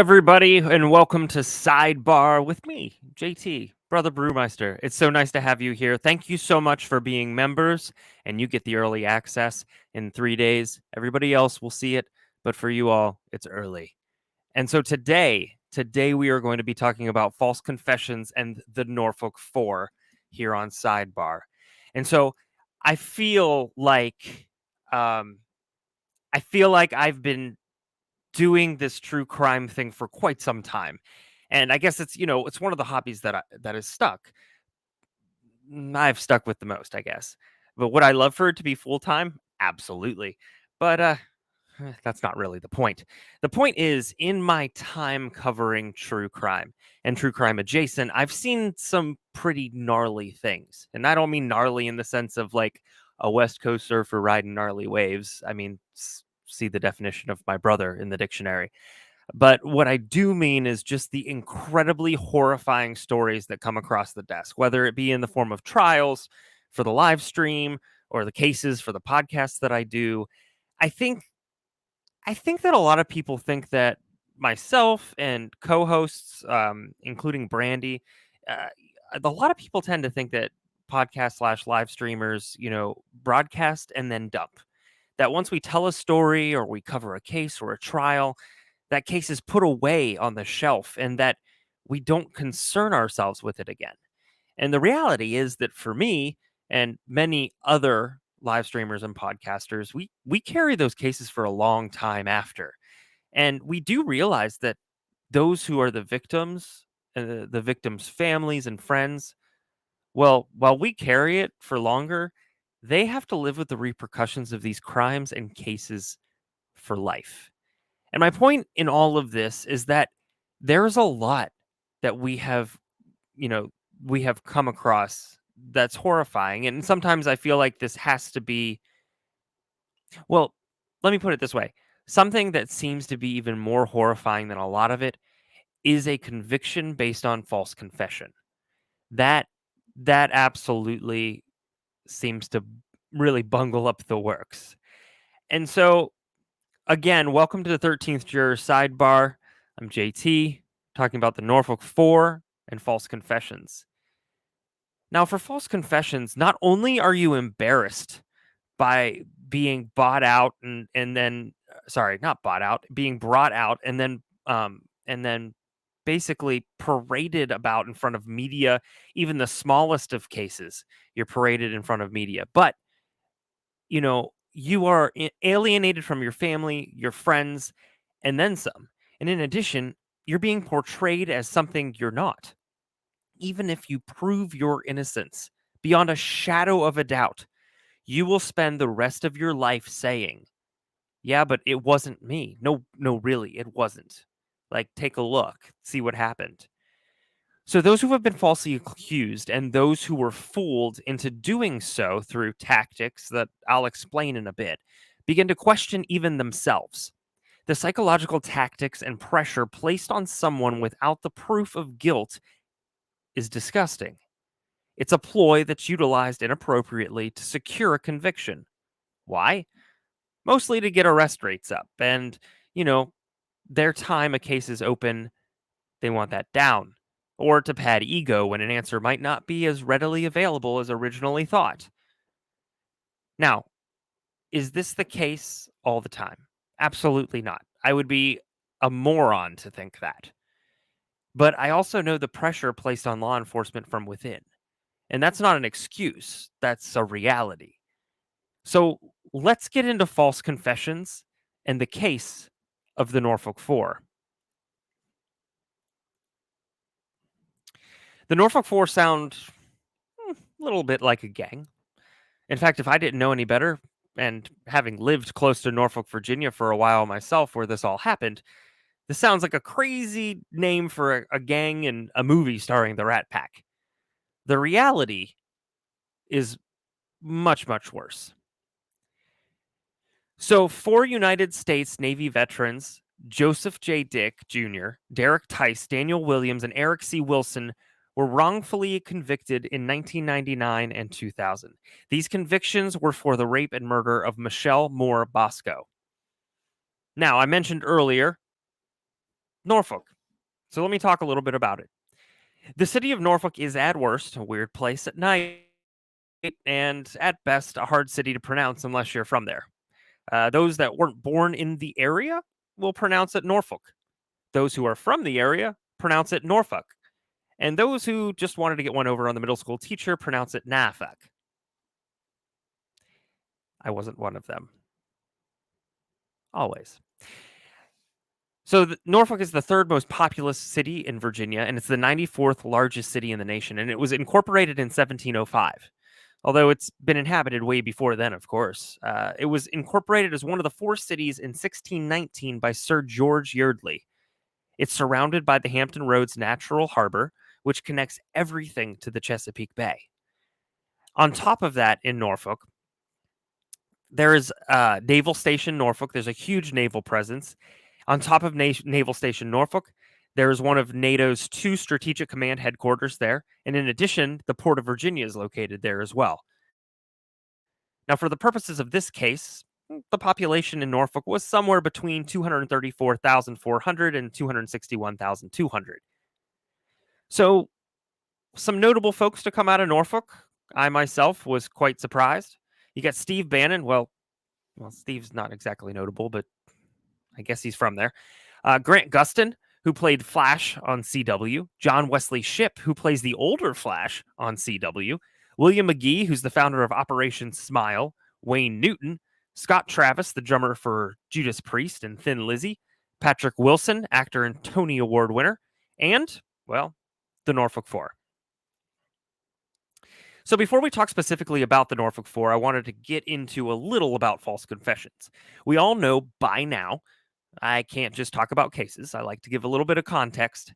everybody, and welcome to Sidebar with me, JT, Brother Brewmeister. It's so nice to have you here. Thank you so much for being members, and you get the early access in 3 days. Everybody else will see it, but for you all, it's early. And so today we are going to be talking about false confessions and the Norfolk Four here on Sidebar. And so I feel like I've been doing this true crime thing for quite some time. And I guess it's one of the hobbies that is stuck. I've stuck with the most, I guess. But would I love for it to be full time? Absolutely. But that's not really the point. The point is, in my time covering true crime and true crime adjacent, I've seen some pretty gnarly things. And I don't mean gnarly in the sense of like a West Coast surfer riding gnarly waves. I mean, see the definition of my brother in the dictionary. But what I do mean is just the incredibly horrifying stories that come across the desk, whether it be in the form of trials for the live stream or the cases for the podcasts that I do. I think I think that a lot of people think that myself and co-hosts, including Brandi, uh, a lot of people tend to think that podcast slash live streamers, broadcast and then dump. That once we tell a story or we cover a case or a trial, that case is put away on the shelf and that we don't concern ourselves with it again. And the reality is that for me and many other live streamers and podcasters, we carry those cases for a long time after. And we do realize that those who are the victims, the victims' families and friends, well, while we carry it for longer, they have to live with the repercussions of these crimes and cases for life. And my point in all of this is that there's a lot that you know, we have come across that's horrifying. And sometimes I feel like this has to be, well, let me put it this way. Something that seems to be even more horrifying than a lot of it is a conviction based on false confession. That that absolutely seems to really bungle up the works. And so again, welcome to the 13th Juror Sidebar. I'm JT, talking about the Norfolk Four and false confessions. Now, for false confessions, not only are you embarrassed by being bought out and then sorry, not bought out, being brought out and then basically paraded about in front of media, even the smallest of cases, you're paraded in front of media. But you are alienated from your family, your friends, and then some. And in addition, you're being portrayed as something you're not. Even if you prove your innocence beyond a shadow of a doubt, you will spend the rest of your life saying, "Yeah, but it wasn't me. No, no, really, it wasn't. Like, take a look, see what happened." So, those who have been falsely accused and those who were fooled into doing so through tactics that I'll explain in a bit begin to question even themselves. The psychological tactics and pressure placed on someone without the proof of guilt is disgusting. It's a ploy that's utilized inappropriately to secure a conviction. Why? Mostly to get arrest rates up. And, you know, their time a case is open, they want that down. Or to pad ego when an answer might not be as readily available as originally thought. Now, is this the case all the time? Absolutely not. I would be a moron to think that. But I also know the pressure placed on law enforcement from within. And that's not an excuse, that's a reality. So let's get into false confessions and the case of the Norfolk Four. The Norfolk Four sound a little bit like a gang. In fact, if I didn't know any better, and having lived close to Norfolk, Virginia for a while myself where this all happened, this sounds like a crazy name for a gang in a movie starring the Rat Pack. The reality is much, much worse. So, four United States Navy veterans, Joseph J. Dick Jr., Derek Tice, Daniel Williams, and Eric C. Wilson, were wrongfully convicted in 1999 and 2000. These convictions were for the rape and murder of Michelle Moore-Bosko. Now, I mentioned earlier Norfolk. So let me talk a little bit about it. The city of Norfolk is at worst a weird place at night, and at best a hard city to pronounce unless you're from there. Those that weren't born in the area will pronounce it Norfolk. Those who are from the area pronounce it Norfolk. And those who just wanted to get one over on the middle school teacher pronounce it Norfolk. I wasn't one of them. Always. So Norfolk is the third most populous city in Virginia, and it's the 94th largest city in the nation. And it was incorporated in 1705. Although it's been inhabited way before then, of course. It was incorporated as one of the four cities in 1619 by Sir George Yeardley. It's surrounded by the Hampton Roads Natural Harbor, which connects everything to the Chesapeake Bay. On top of that, in Norfolk, there is Naval Station Norfolk. There's a huge naval presence. On top of Naval Station Norfolk, there is one of NATO's two strategic command headquarters there. And in addition, the Port of Virginia is located there as well. Now, for the purposes of this case, the population in Norfolk was somewhere between 234,400 and 261,200. So, some notable folks to come out of Norfolk. I myself was quite surprised. You got Steve Bannon. Well, Steve's not exactly notable, but I guess he's from there. Grant Gustin, who played Flash on CW. John Wesley Shipp, who plays the older Flash on CW. William McGee, who's the founder of Operation Smile. Wayne Newton. Scott Travis, the drummer for Judas Priest and Thin Lizzy. Patrick Wilson, actor and Tony Award winner. And, well, the Norfolk Four. So before we talk specifically about the Norfolk Four, I wanted to get into a little about false confessions. We all know by now, I can't just talk about cases. I like to give a little bit of context.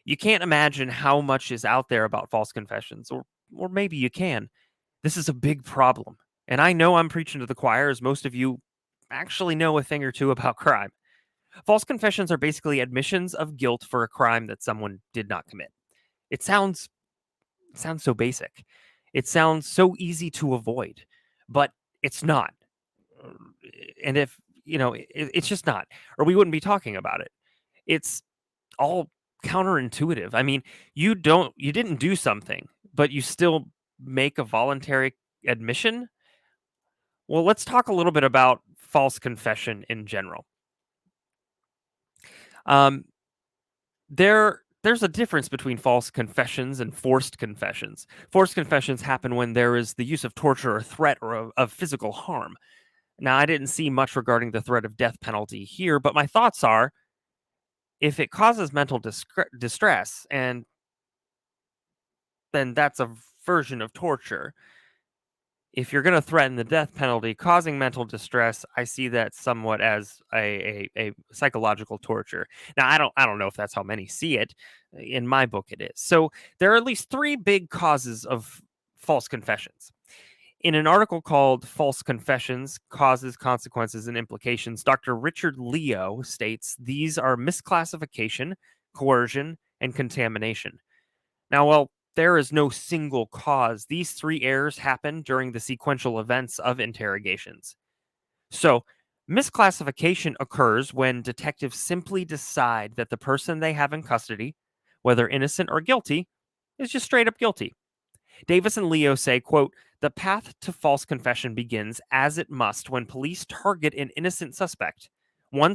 You can't imagine how much is out there about false confessions, or maybe you can. This is a big problem. And I know I'm preaching to the choir, as most of you actually know a thing or two about crime. False confessions are basically admissions of guilt for a crime that someone did not commit. It sounds so basic. It sounds so easy to avoid, but it's not. And if, it's just not, or we wouldn't be talking about it. It's all counterintuitive. I mean, you didn't do something, but you still make a voluntary admission. Well, let's talk a little bit about false confession in general. Um, there's a difference between false confessions and forced confessions. Forced confessions happen when there is the use of torture or threat or of physical harm. Now, I didn't see much regarding the threat of death penalty here, but my thoughts are if it causes mental distress, and then that's a version of torture. If you're going to threaten the death penalty, causing mental distress, I see that somewhat as a psychological torture. Now, I don't know if that's how many see it. In my book, it is. So there are at least three big causes of false confessions. In an article called False Confessions, Causes, Consequences, and Implications, Dr. Richard Leo states these are misclassification, coercion, and contamination. Now, while there is no single cause, these three errors happen during the sequential events of interrogations. So, misclassification occurs when detectives simply decide that the person they have in custody, whether innocent or guilty, is just straight up guilty. Davis and Leo say, quote, the path to false confession begins as it must when police target an innocent suspect. One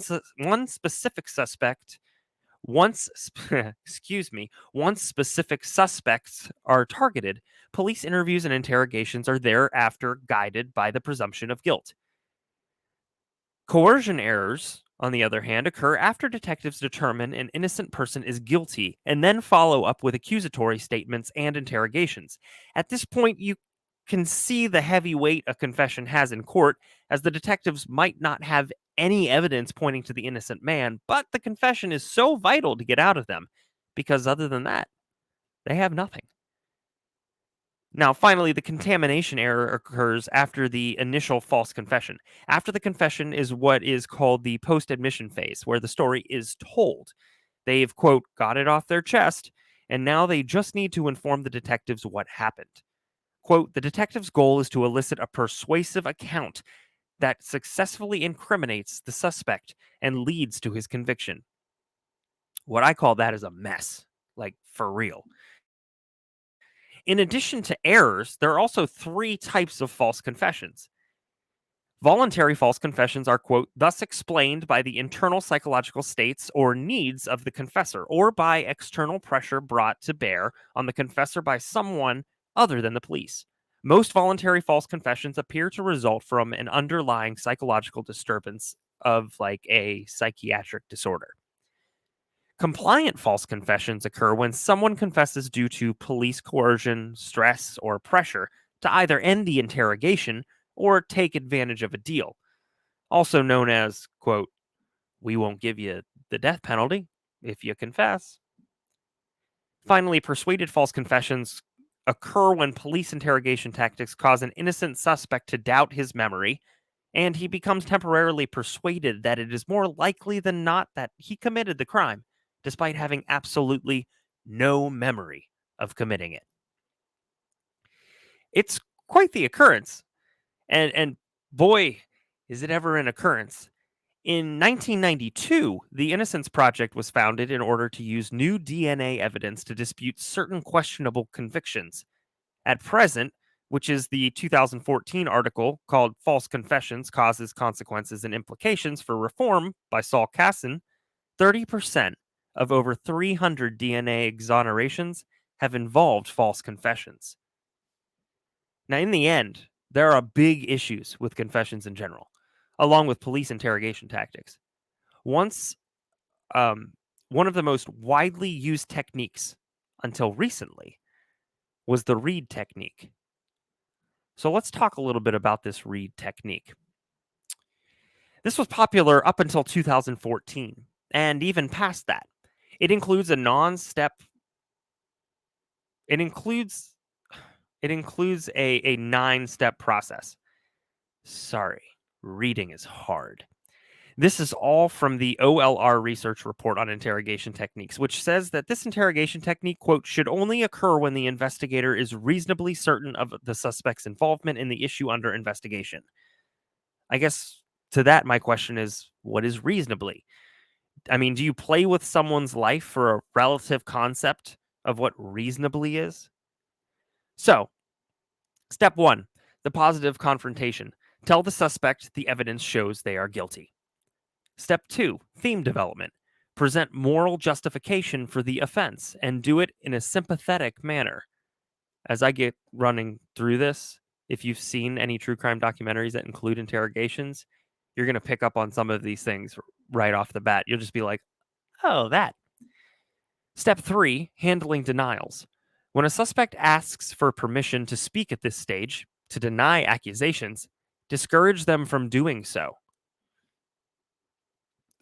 specific suspect once specific suspects are targeted, police interviews and interrogations are thereafter guided by the presumption of guilt. Coercion errors, on the other hand, occur after detectives determine an innocent person is guilty and then follow up with accusatory statements and interrogations. At this point, you can see the heavy weight a confession has in court, as the detectives might not have any evidence pointing to the innocent man, but the confession is so vital to get out of them because other than that, they have nothing. Now, finally, the contamination error occurs after the initial false confession. After the confession is what is called the post admission phase, where the story is told. They've, quote, got it off their chest, and now they just need to inform the detectives what happened. Quote, the detective's goal is to elicit a persuasive account that successfully incriminates the suspect and leads to his conviction. What I call that is a mess, like for real. In addition to errors, there are also three types of false confessions. Voluntary false confessions are, quote, thus explained by the internal psychological states or needs of the confessor, or by external pressure brought to bear on the confessor by someone other than the police. Most voluntary false confessions appear to result from an underlying psychological disturbance of like a psychiatric disorder. Compliant false confessions occur when someone confesses due to police coercion, stress, or pressure to either end the interrogation or take advantage of a deal, also known as, quote, we won't give you the death penalty if you confess. Finally, persuaded false confessions occur when police interrogation tactics cause an innocent suspect to doubt his memory, and he becomes temporarily persuaded that it is more likely than not that he committed the crime, despite having absolutely no memory of committing it. It's quite the occurrence, and boy, is it ever an occurrence. In 1992, the Innocence Project was founded in order to use new DNA evidence to dispute certain questionable convictions. At present, which is the 2014 article called False Confessions Causes, Consequences, and Implications for Reform by Saul Kassan, 30% of over 300 DNA exonerations have involved false confessions. Now, in the end, there are big issues with confessions in general, along with police interrogation tactics. Once, um, one of the most widely used techniques until recently was the read technique. So let's talk a little bit about this read technique. This was popular up until 2014, and even past that. It includes a non-step. It includes a 9-step process. Sorry, reading is hard. This is all from the OLR research report on interrogation techniques, which says that this interrogation technique, quote, should only occur when the investigator is reasonably certain of the suspect's involvement in the issue under investigation. I guess to that, my question is, what is reasonably? I mean, do you play with someone's life for a relative concept of what reasonably is? So, step one, the positive confrontation. Tell the suspect the evidence shows they are guilty. Step two, theme development. Present moral justification for the offense and do it in a sympathetic manner. As I get running through this, if you've seen any true crime documentaries that include interrogations, you're going to pick up on some of these things right off the bat. You'll just be like, oh, that. Step three, handling denials. When a suspect asks for permission to speak at this stage, to deny accusations, discourage them from doing so.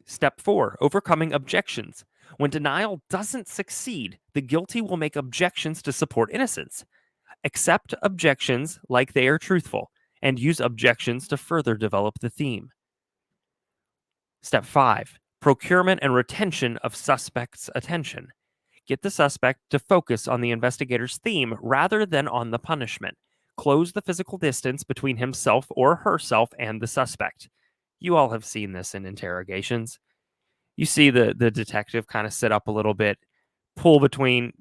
Step four, overcoming objections. When denial doesn't succeed, the guilty will make objections to support innocence. Accept objections like they are truthful and use objections to further develop the theme. Step five, procurement and retention of suspect's attention. Get the suspect to focus on the investigator's theme rather than on the punishment. Close the physical distance between himself or herself and the suspect. You all have seen this in interrogations. You see the detective kind of sit up a little bit, pull between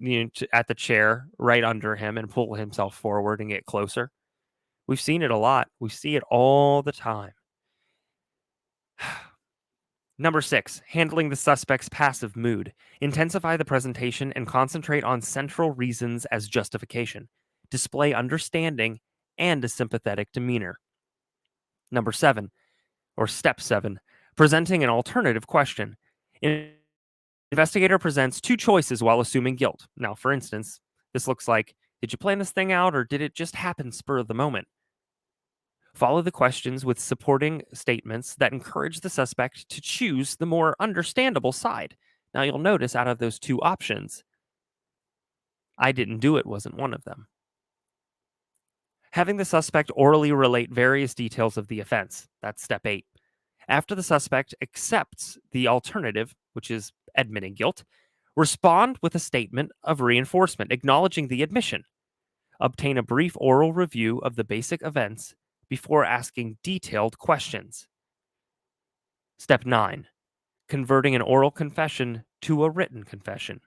at the chair right under him and pull himself forward and get closer. We've seen it a lot. We see it all the time. Number 6, handling the suspect's passive mood. Intensify the presentation and concentrate on central reasons as justification. Display understanding and a sympathetic demeanor. Number 7, or step 7, presenting an alternative question. Investigator presents two choices while assuming guilt. Now, for instance, this looks like, did you plan this thing out or did it just happen spur of the moment? Follow the questions with supporting statements that encourage the suspect to choose the more understandable side. Now, you'll notice out of those two options, I didn't do it wasn't one of them. Having the suspect orally relate various details of the offense. That's step 8. After the suspect accepts the alternative, which is admitting guilt, respond with a statement of reinforcement acknowledging the admission. Obtain a brief oral review of the basic events before asking detailed questions. Step 9. converting an oral confession to a written confession,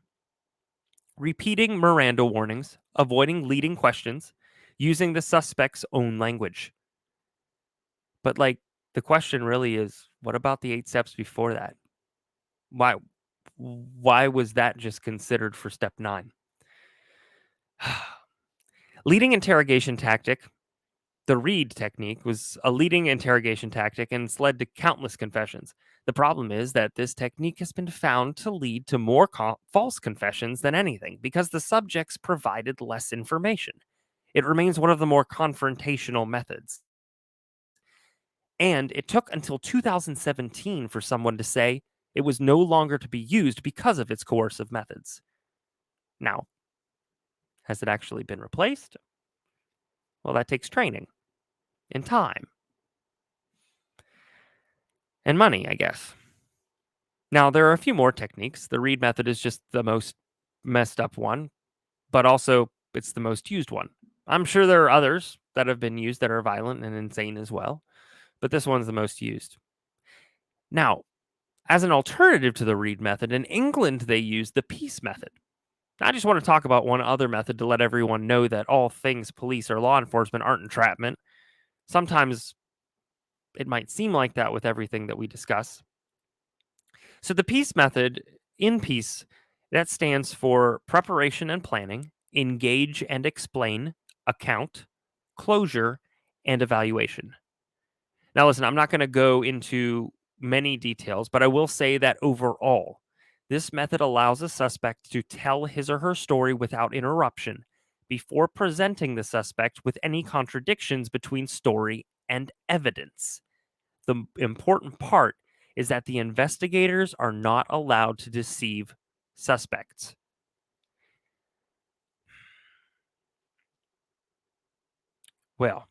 repeating Miranda warnings, avoiding leading questions, using the suspect's own language. But the question really is, what about the 8 steps before that? Why was that just considered for step 9? Leading interrogation tactic. The read technique was a leading interrogation tactic and it's led to countless confessions. The problem is that this technique has been found to lead to more false confessions than anything because the subjects provided less information. It remains one of the more confrontational methods. And it took until 2017 for someone to say it was no longer to be used because of its coercive methods. Now, has it actually been replaced? Well, that takes training and time and money, I guess. Now, there are a few more techniques. The read method is just the most messed up one, but also it's the most used one. I'm sure there are others that have been used that are violent and insane as well, but this one's the most used. Now, as an alternative to the read method, in England, they use the peace method. I just want to talk about one other method to let everyone know that all things police or law enforcement aren't entrapment. Sometimes it might seem like that with everything that we discuss. So the peace method, in peace, that stands for preparation and planning, engage and explain, account, closure, and evaluation. Now, listen, I'm not going to go into many details, but I will say that overall, this method allows a suspect to tell his or her story without interruption before presenting the suspect with any contradictions between story and evidence. The important part is that the investigators are not allowed to deceive suspects. Well,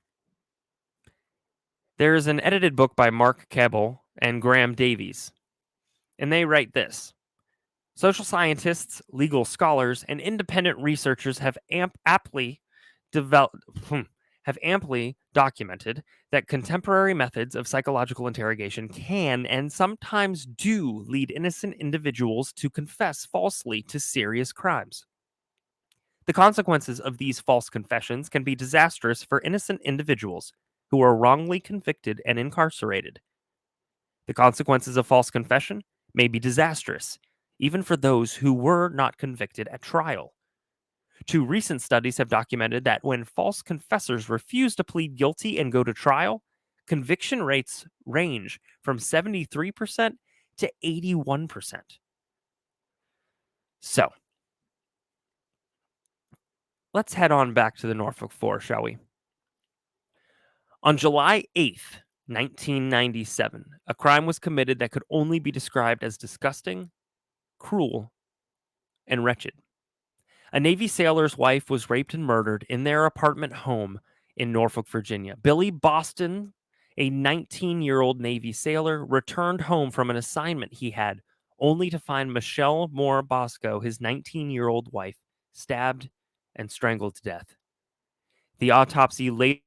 there is an edited book by Mark Kebbell and Graham Davies, and they write this. Social scientists, legal scholars, and independent researchers have aptly developed have amply documented that contemporary methods of psychological interrogation can and sometimes do lead innocent individuals to confess falsely to serious crimes. The consequences of these false confessions can be disastrous for innocent individuals who are wrongly convicted and incarcerated. The consequences of false confession may be disastrous, even for those who were not convicted at trial. 2 recent studies have documented that when false confessors refuse to plead guilty and go to trial, conviction rates range from 73% to 81%. So, let's head on back to the Norfolk Four, shall we? On July 8th, 1997, a crime was committed that could only be described as disgusting, cruel, and wretched. A Navy sailor's wife was raped and murdered in their apartment home in Norfolk, Virginia. Billy Boston, a 19-year-old Navy sailor, returned home from an assignment he had, only to find Michelle Moore-Bosko, his 19-year-old wife, stabbed and strangled to death. The autopsy later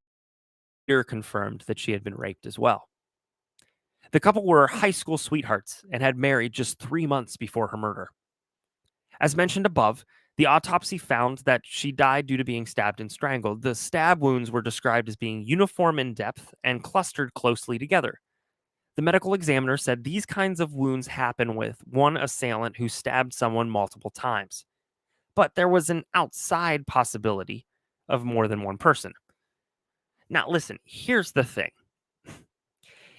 confirmed that she had been raped as well. The couple were high school sweethearts and had married just 3 months before her murder. As mentioned above, the autopsy found that she died due to being stabbed and strangled. The stab wounds were described as being uniform in depth and clustered closely together. The medical examiner said these kinds of wounds happen with one assailant who stabbed someone multiple times. But there was an outside possibility of more than one person. Now, listen, here's the thing.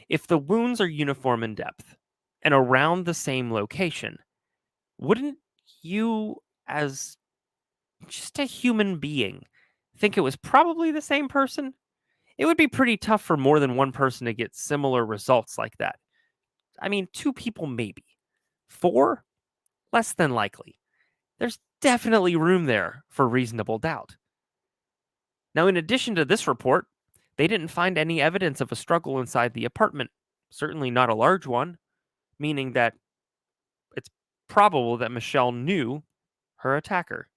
If the wounds are uniform in depth and around the same location, wouldn't you, as just a human being, think it was probably the same person? It would be pretty tough for more than one person to get similar results like that. I mean, 2 people maybe. 4? Less than likely. There's definitely room there for reasonable doubt. Now, in addition to this report, they didn't find any evidence of a struggle inside the apartment, certainly not a large one, meaning that it's probable that Michelle knew her attacker.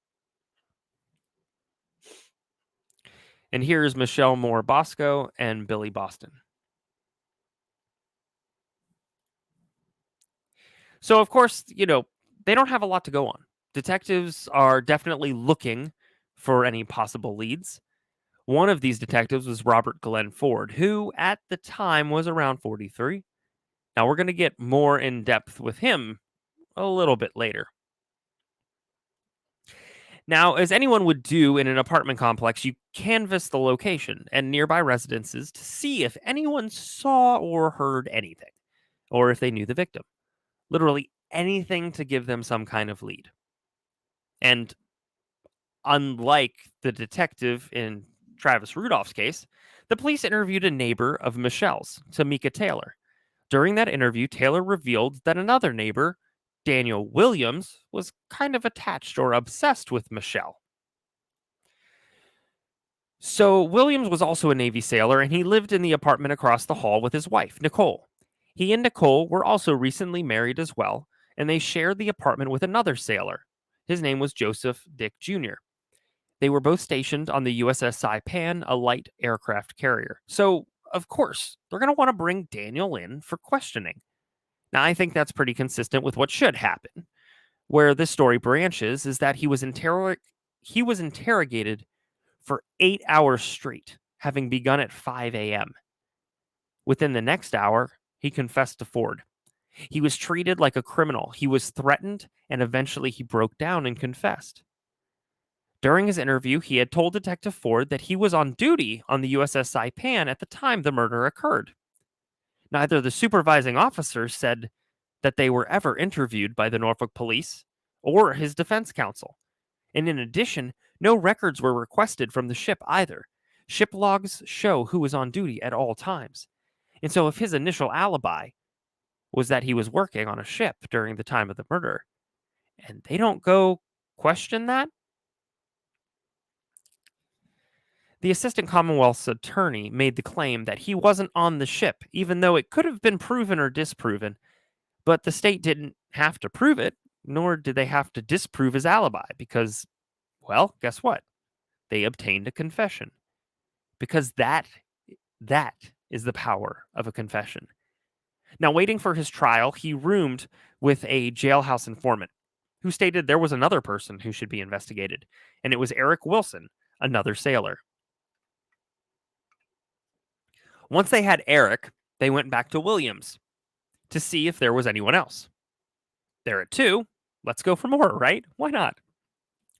And here's Michelle Moore-Bosko and Billy Boston. So, of course, they don't have a lot to go on. Detectives are definitely looking for any possible leads. One of these detectives was Robert Glen Ford, who at the time was around 43. Now, we're going to get more in depth with him a little bit later. Now, as anyone would do in an apartment complex, you canvass the location and nearby residences to see if anyone saw or heard anything, or if they knew the victim. Literally anything to give them some kind of lead. And unlike the detective in Travis Rudolph's case, the police interviewed a neighbor of Michelle's, Tamika Taylor. During that interview, Taylor revealed that another neighbor, Daniel Williams, was kind of attached or obsessed with Michelle. So, Williams was also a Navy sailor and he lived in the apartment across the hall with his wife, Nicole. He and Nicole were also recently married as well, and they shared the apartment with another sailor. His name was Joseph Dick Jr. They were both stationed on the USS Saipan, a light aircraft carrier. So, of course, they're going to want to bring Daniel in for questioning. Now, I think that's pretty consistent with what should happen. Where this story branches is that he was interrogated for 8 hours straight, having begun at 5 a.m. Within the next hour, he confessed to Ford. He was treated like a criminal. He was threatened, and eventually he broke down and confessed. During his interview, he had told Detective Ford that he was on duty on the USS Saipan at the time the murder occurred. Neither the supervising officers said that they were ever interviewed by the Norfolk police or his defense counsel. And in addition, no records were requested from the ship either. Ship logs show who was on duty at all times. And so, if his initial alibi was that he was working on a ship during the time of the murder, and they don't go question that, the assistant Commonwealth's attorney made the claim that he wasn't on the ship, even though it could have been proven or disproven, but the state didn't have to prove it, nor did they have to disprove his alibi, because, well, guess what? They obtained a confession. Because that is the power of a confession. Now, waiting for his trial, he roomed with a jailhouse informant who stated there was another person who should be investigated, and it was Eric Wilson, another sailor. Once they had Eric, they went back to Williams to see if there was anyone else. They're at two. Let's go for more, right? Why not?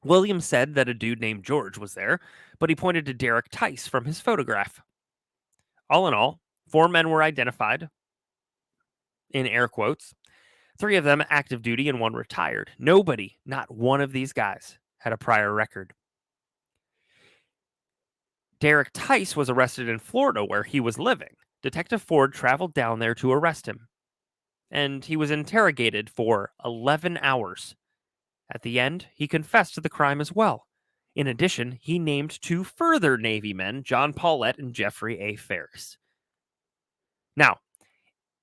Williams said that a dude named George was there, but he pointed to Derek Tice from his photograph. All in all, four men were identified, in air quotes. Three of them active duty and one retired. Nobody, not one of these guys, had a prior record. Derek Tice was arrested in Florida where he was living. Detective Ford traveled down there to arrest him, and he was interrogated for 11 hours. At the end, he confessed to the crime as well. In addition, he named two further Navy men, John Paulette and Jeffrey A. Ferris. Now,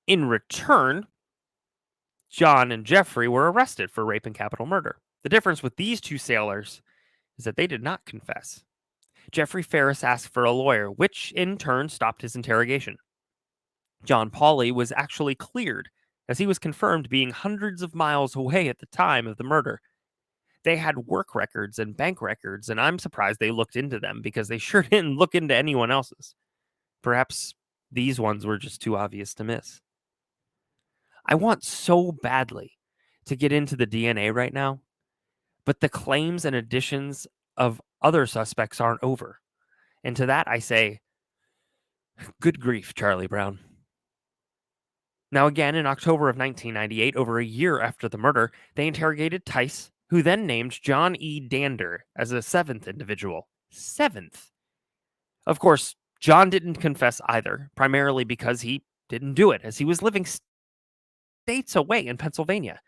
in return, John and Jeffrey were arrested for rape and capital murder. The difference with these two sailors is that they did not confess. Jeffrey Ferris asked for a lawyer, which in turn stopped his interrogation. John Pauley was actually cleared, as he was confirmed being hundreds of miles away at the time of the murder. They had work records and bank records, and I'm surprised they looked into them because they sure didn't look into anyone else's. Perhaps these ones were just too obvious to miss. I want so badly to get into the DNA right now, but the claims and additions of other suspects aren't over. And to that I say, good grief, Charlie Brown. Now, again, in October of 1998, over a year after the murder, they interrogated Tice, who then named John E. Dander as a seventh individual. Seventh. Of course, John didn't confess either, primarily because he didn't do it, as he was living states away in Pennsylvania.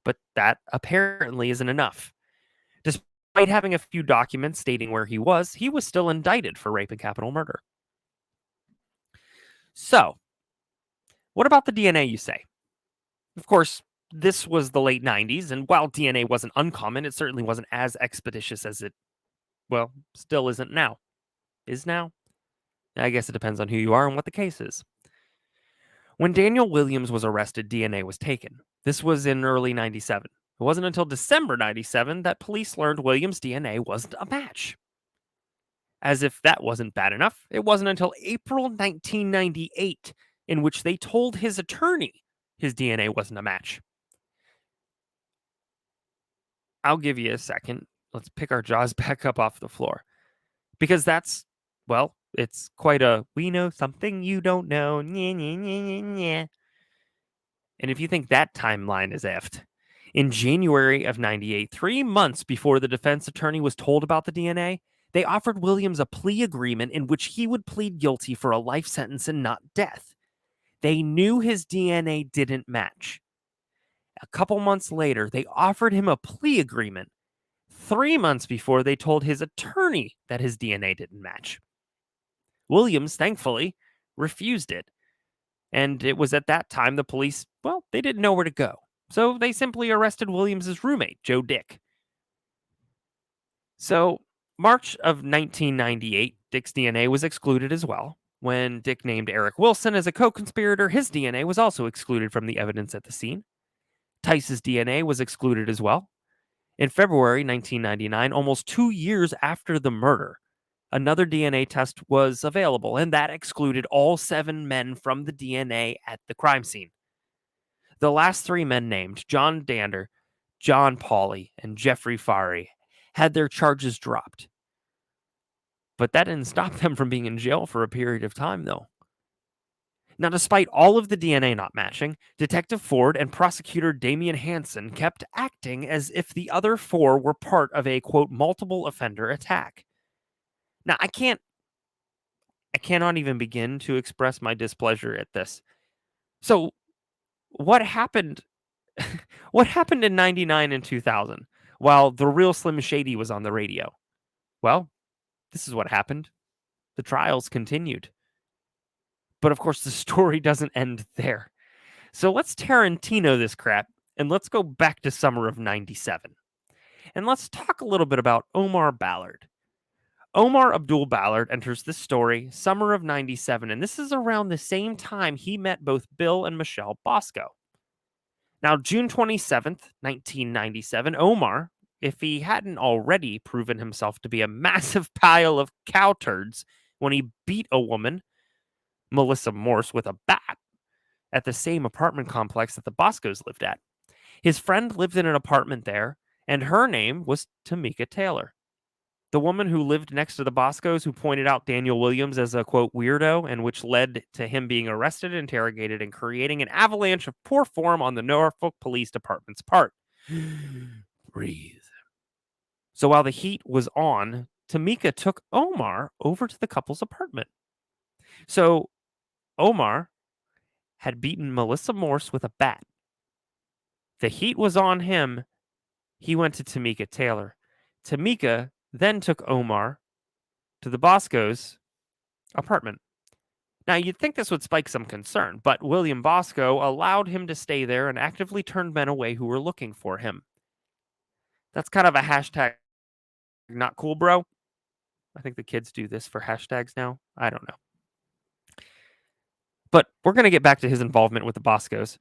But that apparently isn't enough. Despite having a few documents stating where he was still indicted for rape and capital murder. So, what about the DNA, you say? Of course, this was the late 90s, and while DNA wasn't uncommon, it certainly wasn't as expeditious as it, well, still isn't now. Is now? I guess it depends on who you are and what the case is. When Daniel Williams was arrested, DNA was taken. This was in early 97. It wasn't until December 97 that police learned Williams' DNA wasn't a match. As if that wasn't bad enough, it wasn't until April 1998 in which they told his attorney his DNA wasn't a match. I'll give you a second. Let's pick our jaws back up off the floor. Because that's, well, it's quite a we know something you don't know. Nyeh, nyeh, nyeh, nyeh, nyeh. And if you think that timeline is effed, in January of 98, 3 months before the defense attorney was told about the DNA, they offered Williams a plea agreement in which he would plead guilty for a life sentence and not death. They knew his DNA didn't match. A couple months later, they offered him a plea agreement 3 months before they told his attorney that his DNA didn't match. Williams, thankfully, refused it. And it was at that time the police, well, they didn't know where to go. So they simply arrested Williams's roommate, Joe Dick. So, March of 1998, Dick's DNA was excluded as well. When Dick named Eric Wilson as a co-conspirator, his DNA was also excluded from the evidence at the scene. Tice's DNA was excluded as well. In February 1999, almost 2 years after the murder, another DNA test was available, and that excluded all 7 men from the DNA at the crime scene. The last 3 men named, John Dander, John Pauley, and Jeffrey Fari, had their charges dropped. But that didn't stop them from being in jail for a period of time, though. Now, despite all of the DNA not matching, Detective Ford and prosecutor Damian Hansen kept acting as if the other 4 were part of a, quote, multiple offender attack. Now, I cannot even begin to express my displeasure at this. So, what happened what happened in 99 and 2000 while the real Slim Shady was on the radio? Well, this is what happened. The trials continued. But of course, the story doesn't end there. So let's Tarantino this crap and let's go back to summer of 97. And let's talk a little bit about Omar Ballard. Omar Abdul Ballard enters this story summer of 97, and this is around the same time he met both Bill and Michelle Bosco. Now, June 27th, 1997, Omar, if he hadn't already proven himself to be a massive pile of cow turds when he beat a woman, Melissa Morse, with a bat at the same apartment complex that the Boscos lived at. His friend lived in an apartment there, and her name was Tamika Taylor. The woman who lived next to the Boscos, who pointed out Daniel Williams as a, quote, weirdo, and which led to him being arrested, interrogated, and creating an avalanche of poor form on the Norfolk Police Department's part. Breathe. So while the heat was on, Tamika took Omar over to the couple's apartment. So Omar had beaten Melissa Morse with a bat. The heat was on him. He went to Tamika Taylor. Tamika then took Omar to the Bosco's apartment. Now, you'd think this would spike some concern, but William Bosco allowed him to stay there and actively turned men away who were looking for him. That's kind of a hashtag not cool, bro. I think the kids do this for hashtags now. I don't know. But we're going to get back to his involvement with the Boscos.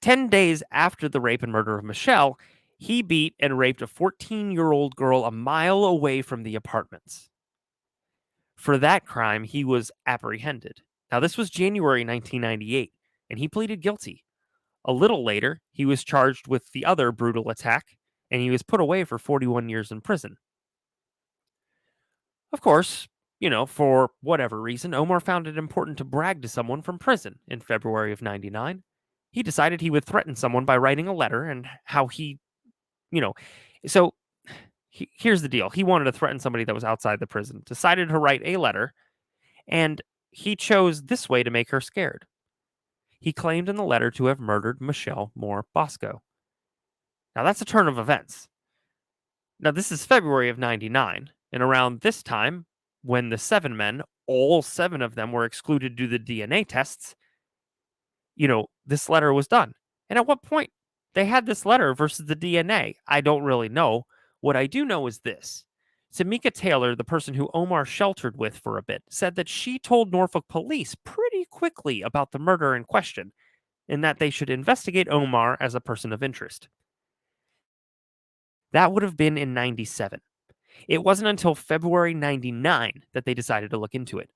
10 days after the rape and murder of Michelle, he beat and raped a 14-year-old girl a mile away from the apartments. For that crime, he was apprehended. Now, this was January 1998, and he pleaded guilty. A little later, he was charged with the other brutal attack, and he was put away for 41 years in prison. Of course, for whatever reason, Omar found it important to brag to someone from prison in February of 99. He decided he would threaten someone by writing a letter and how he, so here's the deal. He wanted to threaten somebody that was outside the prison, decided to write a letter, and he chose this way to make her scared. He claimed in the letter to have murdered Michelle Moore-Bosko. Now, that's a turn of events. Now, this is February of 99, and around this time, when the 7 men, all 7 of them were excluded due to the DNA tests, this letter was done. And at what point they had this letter versus the DNA, I don't really know. What I do know is this. Tamika Taylor, the person who Omar sheltered with for a bit, said that she told Norfolk police pretty quickly about the murder in question and that they should investigate Omar as a person of interest. That would have been in 97. It wasn't until February 99 that they decided to look into it.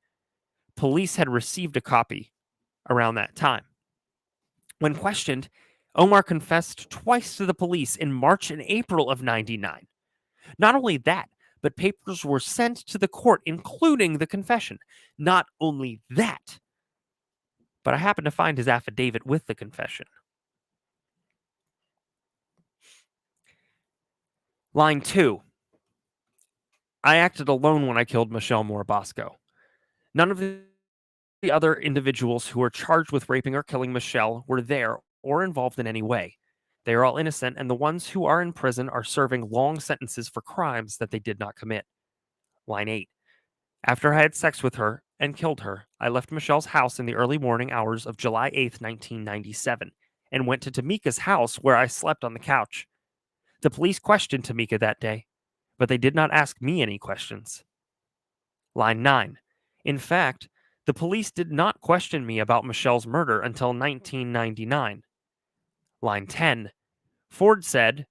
Police had received a copy around that time. When questioned, Omar confessed twice to the police in March and April of 99. Not only that, but papers were sent to the court, including the confession. Not only that, but I happened to find his affidavit with the confession. Line 2. I acted alone when I killed Michelle Moore-Bosko. None of the other individuals who were charged with raping or killing Michelle were there or involved in any way. They are all innocent, and the ones who are in prison are serving long sentences for crimes that they did not commit. Line 8. After I had sex with her and killed her, I left Michelle's house in the early morning hours of July 8th, 1997, and went to Tamika's house where I slept on the couch. The police questioned Tamika that day, but they did not ask me any questions. Line 9. In fact, the police did not question me about Michelle's murder until 1999. Line 10. Ford said,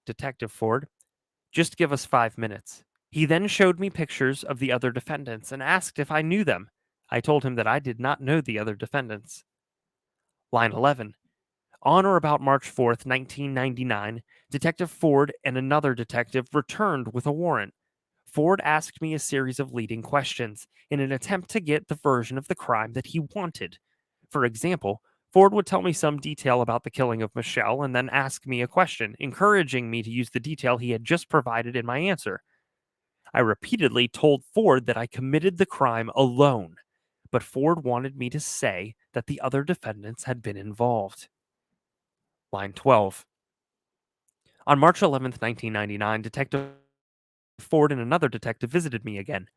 Detective Ford, just give us 5 minutes. He then showed me pictures of the other defendants and asked if I knew them. I told him that I did not know the other defendants. Line 11. On or about March 4th, 1999, Detective Ford and another detective returned with a warrant. Ford asked me a series of leading questions in an attempt to get the version of the crime that he wanted. For example, Ford would tell me some detail about the killing of Michelle and then ask me a question, encouraging me to use the detail he had just provided in my answer. I repeatedly told Ford that I committed the crime alone, but Ford wanted me to say that the other defendants had been involved. Line 12. On March 11th, 1999, Detective Ford and another detective visited me again.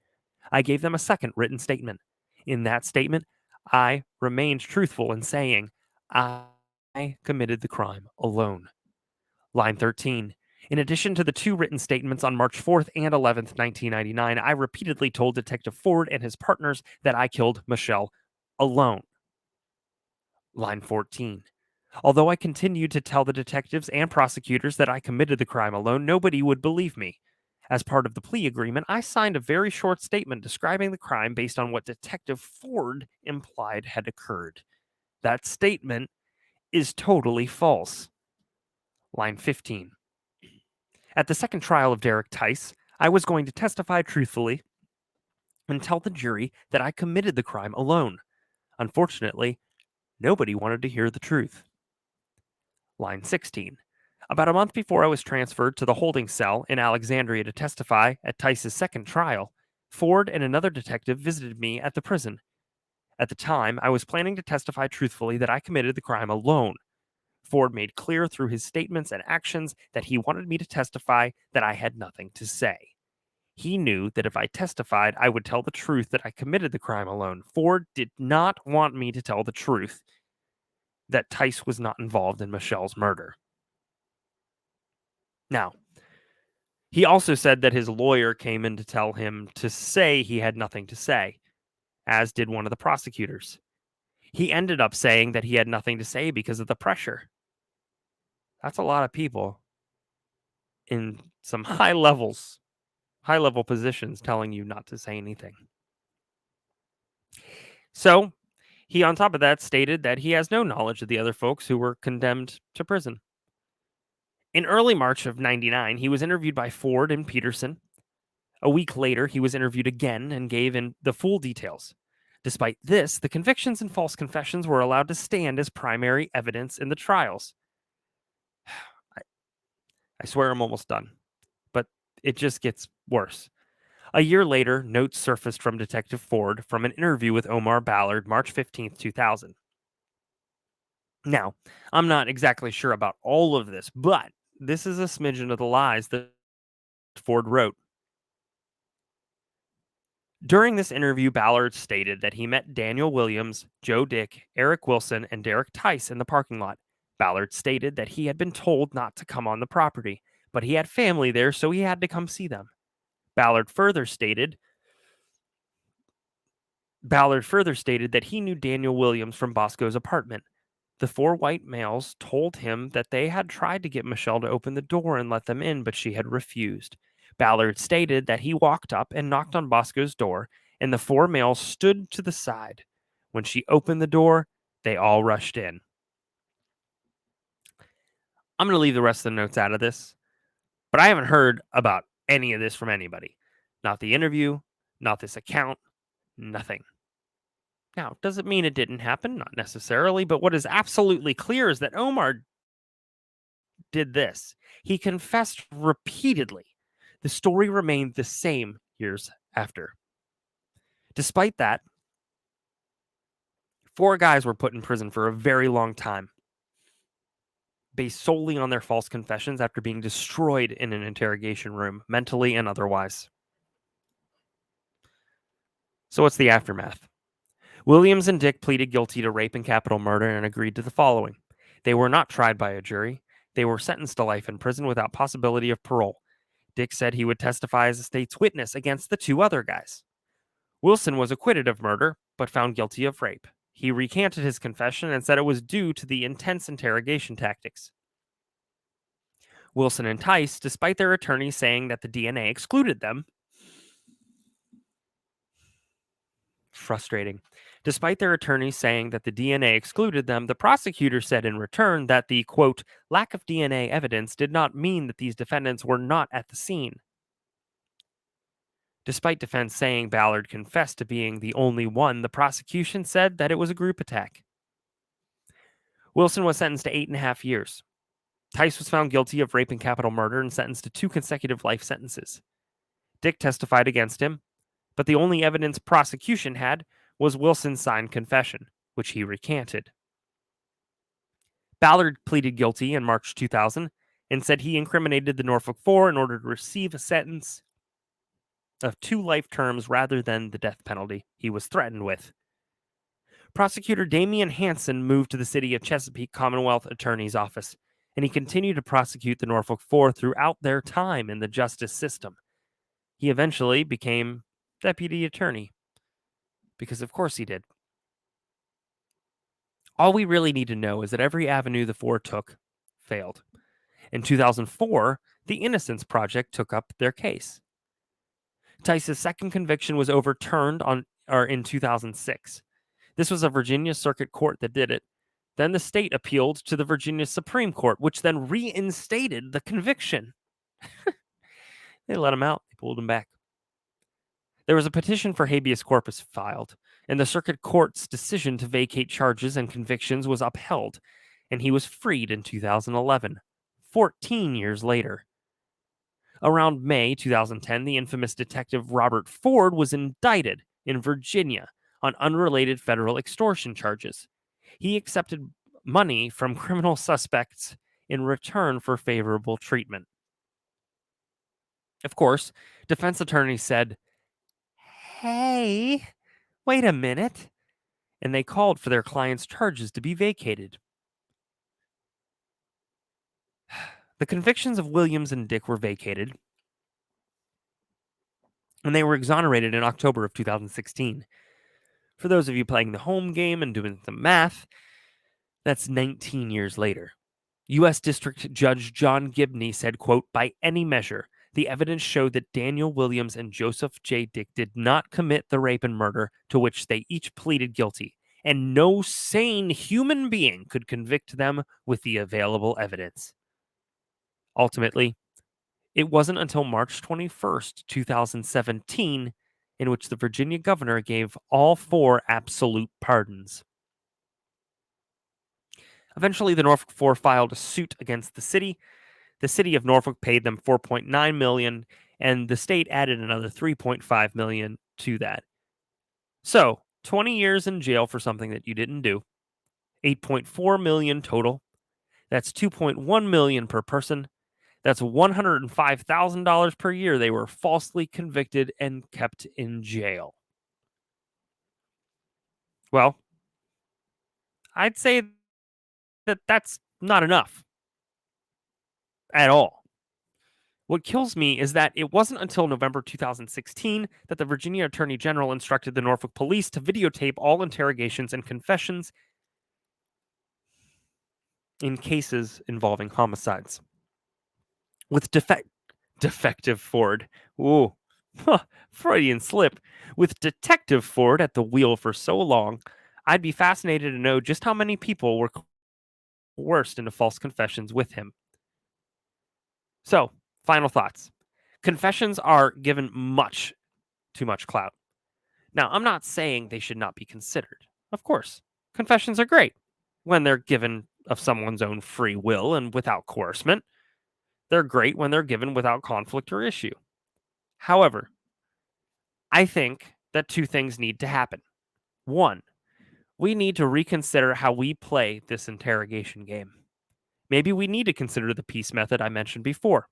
I gave them a second written statement. In that statement, I remained truthful in saying I committed the crime alone. Line 13. In addition to the two written statements on March 4th and 11th, 1999, I repeatedly told Detective Ford and his partners that I killed Michelle alone. Line 14. Although I continued to tell the detectives and prosecutors that I committed the crime alone, nobody would believe me. As part of the plea agreement, I signed a very short statement describing the crime based on what Detective Ford implied had occurred. That statement is totally false. Line 15. At the second trial of Derek Tice, I was going to testify truthfully and tell the jury that I committed the crime alone. Unfortunately, nobody wanted to hear the truth. Line 16. About a month before I was transferred to the holding cell in Alexandria to testify at Tice's second trial, Ford and another detective visited me at the prison. At the time, I was planning to testify truthfully that I committed the crime alone. Ford made clear through his statements and actions that he wanted me to testify that I had nothing to say. He knew that if I testified, I would tell the truth that I committed the crime alone. Ford did not want me to tell the truth that Tice was not involved in Michelle's murder. Now, he also said that his lawyer came in to tell him to say he had nothing to say, as did one of the prosecutors. He ended up saying that he had nothing to say because of the pressure. That's a lot of people in some high level positions telling you not to say anything. So, he on top of that stated that he has no knowledge of the other folks who were condemned to prison. In early March of 99, he was interviewed by Ford and Peterson. A week later, he was interviewed again and gave in the full details. Despite this, the convictions and false confessions were allowed to stand as primary evidence in the trials. I swear I'm almost done, but it just gets worse. A year later, notes surfaced from Detective Ford from an interview with Omar Ballard, March 15th, 2000. Now, I'm not exactly sure about all of this, but this is a smidgen of the lies that Ford wrote. During this interview, Ballard stated that he met Daniel Williams, Joe Dick, Eric Wilson, and Derek Tice in the parking lot. Ballard stated that he had been told not to come on the property, but he had family there, so he had to come see them. Ballard further stated that he knew Daniel Williams from Bosco's apartment. The four white males told him that they had tried to get Michelle to open the door and let them in, but she had refused. Ballard stated that he walked up and knocked on Bosco's door, and the four males stood to the side. When she opened the door, they all rushed in. I'm going to leave the rest of the notes out of this, but I haven't heard about any of this from anybody. Not the interview, not this account, nothing. Now, does it mean it didn't happen? Not necessarily, but what is absolutely clear is that Omar did this. He confessed repeatedly. The story remained the same years after. Despite that, four guys were put in prison for a very long time, based solely on their false confessions after being destroyed in an interrogation room, mentally and otherwise. So, what's the aftermath? Williams and Dick pleaded guilty to rape and capital murder and agreed to the following. They were not tried by a jury. They were sentenced to life in prison without possibility of parole. Dick said he would testify as a state's witness against the two other guys. Wilson was acquitted of murder, but found guilty of rape. He recanted his confession and said it was due to the intense interrogation tactics. Wilson and Tice, despite their attorneys saying that the DNA excluded them, frustrating. Despite their attorneys saying that the DNA excluded them, the prosecutor said in return that the, quote, lack of DNA evidence did not mean that these defendants were not at the scene. Despite defense saying Ballard confessed to being the only one, the prosecution said that it was a group attack. Wilson was sentenced to 8.5 years. Tice was found guilty of rape and capital murder and sentenced to 2 consecutive life sentences. Dick testified against him, but the only evidence prosecution had was Wilson's signed confession, which he recanted. Ballard pleaded guilty in March 2000 and said he incriminated the Norfolk Four in order to receive a sentence of 2 life terms rather than the death penalty he was threatened with. Prosecutor Damian Hansen moved to the city of Chesapeake Commonwealth Attorney's Office, and he continued to prosecute the Norfolk Four throughout their time in the justice system. He eventually became deputy attorney, because of course he did. All we really need to know is that every avenue the Four took failed. In 2004, the Innocence Project took up their case. Tice's second conviction was overturned in 2006. This was a Virginia Circuit Court that did it. Then the state appealed to the Virginia Supreme Court, which then reinstated the conviction. They let him out. They pulled him back. There was a petition for habeas corpus filed, and the circuit court's decision to vacate charges and convictions was upheld, and he was freed in 2011, 14 years later. Around May 2010, the infamous detective Robert Ford was indicted in Virginia on unrelated federal extortion charges. He accepted money from criminal suspects in return for favorable treatment. Of course, defense attorneys said, "Hey, wait a minute," and they called for their client's charges to be vacated. The convictions of Williams and Dick were vacated, and they were exonerated in October of 2016. For those of you playing the home game and doing the math, that's 19 years later. U.S. District Judge John Gibney said, quote, by any measure, the evidence showed that Daniel Williams and Joseph J. Dick did not commit the rape and murder to which they each pleaded guilty, and no sane human being could convict them with the available evidence. Ultimately, it wasn't until March 21st, 2017, in which the Virginia governor gave all four absolute pardons. Eventually, the Norfolk Four filed a suit against the city. The city of Norfolk paid them $4.9 million, and the state added another $3.5 million to that. So, 20 years in jail for something that you didn't do, $8.4 million total. That's $2.1 million per person. That's $105,000 per year. They were falsely convicted and kept in jail. Well, I'd say that that's not enough at all. What kills me is that it wasn't until November 2016 that the Virginia Attorney General instructed the Norfolk police to videotape all interrogations and confessions in cases involving homicides. With Defective Ford. Ooh, Freudian slip. With Detective Ford at the wheel for so long, I'd be fascinated to know just how many people were coerced into false confessions with him. So, final thoughts. Confessions are given much too much clout. Now, I'm not saying they should not be considered. Of course, confessions are great when they're given of someone's own free will and without coercement. They're great when they're given without conflict or issue. However, I think that two things need to happen. One, we need to reconsider how we play this interrogation game. Maybe we need to consider the peace method I mentioned before.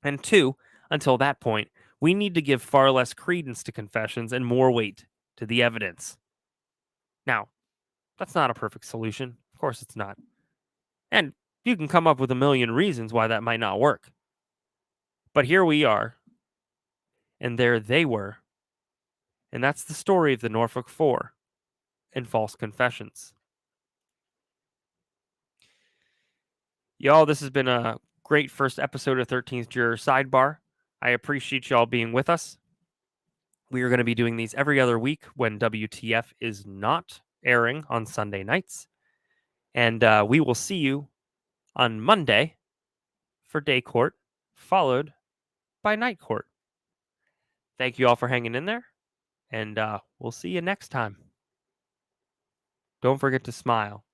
And two, until that point, we need to give far less credence to confessions and more weight to the evidence. Now, that's not a perfect solution. Of course, it's not. And you can come up with a million reasons why that might not work. But here we are, and there they were. And that's the story of the Norfolk Four and false confessions. Y'all, this has been a great first episode of 13th Juror Sidebar. I appreciate y'all being with us. We are going to be doing these every other week when WTF is not airing on Sunday nights. And we will see you on Monday for day court, followed by night court. Thank you all for hanging in there, and we'll see you next time. Don't forget to smile.